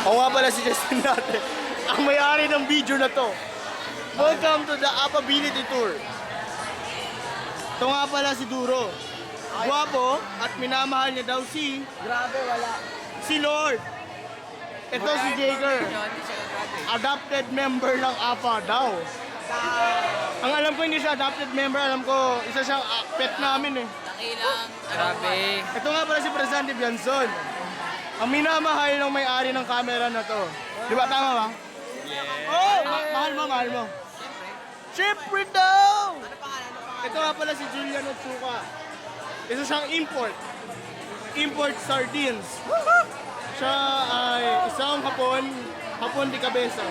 Oo nga pala si Justin natin. Ang may-ari ng video na to. Welcome to the Appability Tour. Ito nga pala si Duro. Guwapo at minamahal niya daw si... Grabe, wala. Si Lord. Ito si Jager. Adopted member ng APA daw. Ang alam ko hindi siya adopted member, alam ko isa siyang pet namin eh. Takilang. Grabe. Ito nga pala si Presidente Bianzon. Ang minamahal ng may-ari ng camera na to. Di ba tama ba? Yeah. Oh! Mahal mo, mahal mo. Siyempre daw! Ito nga pala si Julian Otsuka. Isa siyang import. Import sardines. Siya ay isang Hapon di Cabeza.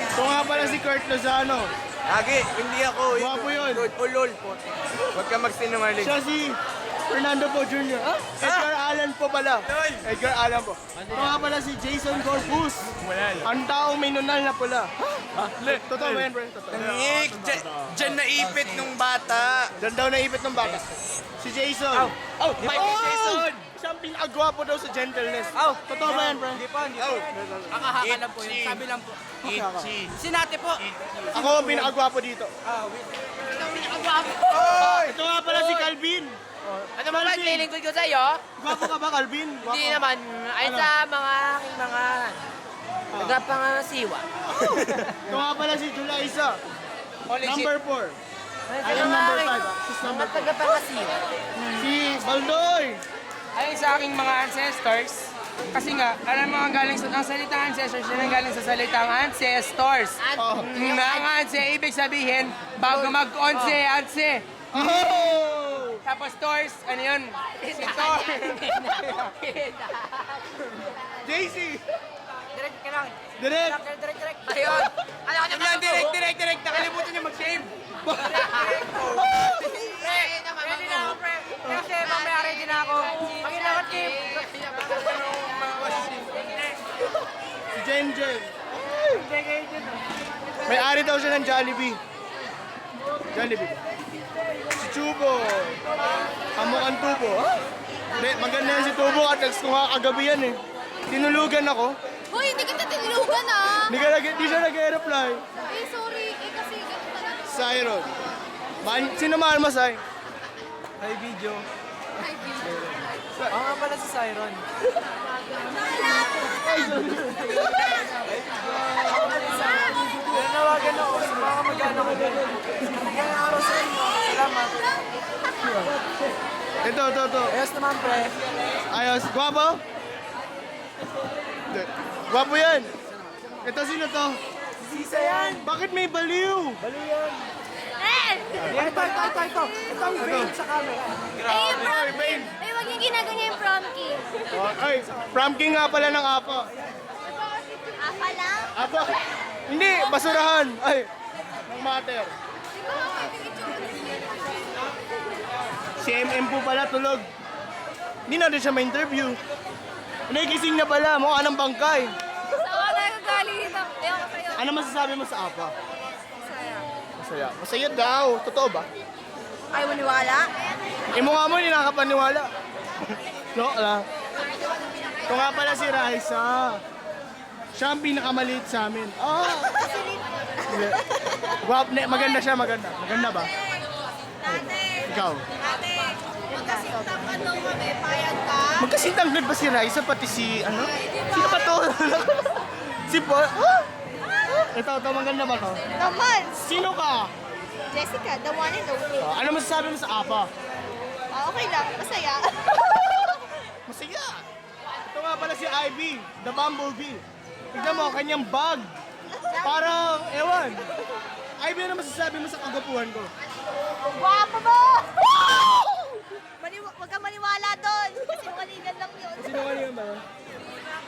Ito nga pala si Kurt Lozano. Lagi, hindi ako. Guwapo yun. Ulol po. Huwag ka magsinungaling. Siya si Fernando Po Jr. Edgar Allan po pala. Edgar Allan po. Ito nga pala si Jason Corpus. Ang taong may nunal na pula. Totoo ba yan, bro? Totoo. Nick, dyan naipit nung bata. Diyan daw naipit ng bata. Si Jason. Oh, Michael Jason. Siyang pinakagwapo daw sa gentleness. Totoo ba yan, bro? Hindi pa. Akahaka lang po yun. Sabi lang po. Sinate po. Ako ang pinakagwapo dito. Ito nga pala si Calvin. Ano ba ba nililingkod ko sa iyo? Gwapo ka ba, Calvin? Gwapo. Hindi naman. Ay sa mga aking mga nagapangasiwa. Ito nga pala si Julaisa. Number 4. Ay Ayun, number 5. Sis Mga number 4. tagapangasiwa. Si Baldoy. Ay sa aking mga ancestors, kasi nga, alam mo ang galing sa ang salitang ancestors, yun ang galing sa salitang ancestors. Oh. Ang anse, ibig sabihin, bago mag-onse, anse. Oh! Tapos tours, ano yun? Si Tor. JC. Direct ka lang. Direct. Direct. Ayun. Ano ka naman ako? Direct. Nakalimutan niya mag-shave. Ready na ako, pre. Kasi mamaya ready na ako. Pag-inakot team. Si Jen Jen. May-ari daw siya ng Jollibee. Jollibee. Si Chubo. Kamukhang Tubo. Hindi, maganda yan si Tubo at text ko nga kagabi yan eh. Tinulugan ako. Hoy, hindi kita tinilugan ah! Di siya nag-reply. Eh, sorry. Eh, kasi ganito talaga. Siron. Sino mahal mo, Sai? May video. Ay, Bill. Ako nga pala si Siron. Nanawagan ako sa mga mag-ano ko din. Magandang araw sa inyo. Salamat. Ito. Ayos naman, pre. Ayos. Guwapo? Hindi. Guwapo yan. Ito, sino to? Sisa yan. Bakit may baliw? Balo yan. Eh! Ito. Ito ang vein sa camera. Ay, yung prom Ay, babe. key. Ay, wag yung ginaganya yung prom key. Ay, prom king nga pala ng Apa. Apa lang? Apa? Hindi, basurahan. Ay, ng mater. Di ba nga pwede itsura niya? Si MM po pala tulog. Hindi natin siya ma-interview. Nagising na pala, mukha ng bangkay. Saan ka nagagaling dito? Ayaw ko sa'yo. Ano masasabi mo sa Apa? Masaya. Masaya. Masaya daw. Totoo ba? Ay, maniwala? Mukha mo, hindi nakapaniwala. Joke lang. Ito nga pala si Raisa. Siya ang pinakamaliit sa amin. Hindi. Maganda siya, maganda. Maganda ba? Ikaw. Ate, magkasintang ka daw kami. Payag ka? Magkasintanggan ba si Raisa pati si ano? Sino ba to? Si Paul? Ito, maganda ba to? Naman! Sino ka? Jessica, the one and only. Ano masasabi mo sa Apa? Okay lang, masaya. Masaya. Ito nga pala si Ivy, the bumblebee. Tignan mo, kanyang bag. Parang, ewan. Ivy, ano masasabi mo sa kagapuhan ko? Guwapo mo! Huwag kang maniwala doon. Sinungalingan lang yun. Sino kanina ba?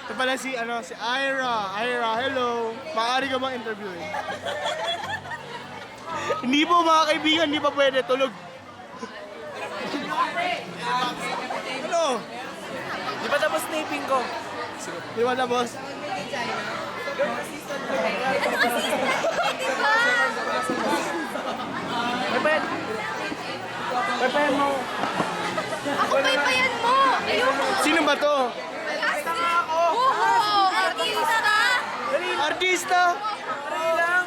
Ito pala si, si Ira. Ira, hello. Maaari ka bang interviewin? Hindi po mga kaibigan, hindi pa pwede. Tulog. Ano? Di ba tapos taping ko? Di ba na, boss? Pepen mo. Ako pa yung bayan mo. Ayun. Sino ba to? Oo! Artista! Artista?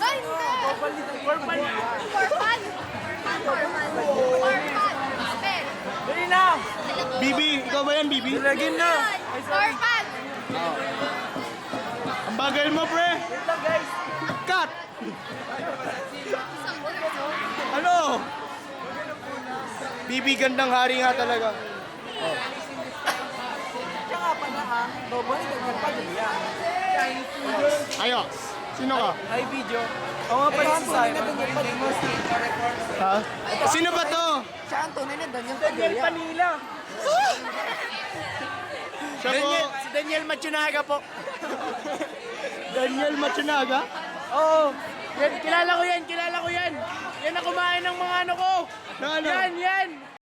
Ay, hindi! For fun! For fun! Spell! Dali na! Bibi, ikaw ba yan, Bibi? Lagyan na! For fun! Ang bagal mo, pre. Wait lang guys! Cut! Ano? Bibi, gandang hari nga talaga. Siya nga pala ha, babalik ang pamilya. Ayo, sino ka? Hi video. Oo nga pala si Simon. Ha? Sino ba to? Siya ang tunay na Daniel Panila. Siya po, Si Daniel Matsunaga po. Daniel Matsunaga? Oo. Yan, kilala ko yan. Yan ang kumain ng mga ano ko. Na ano? Yan.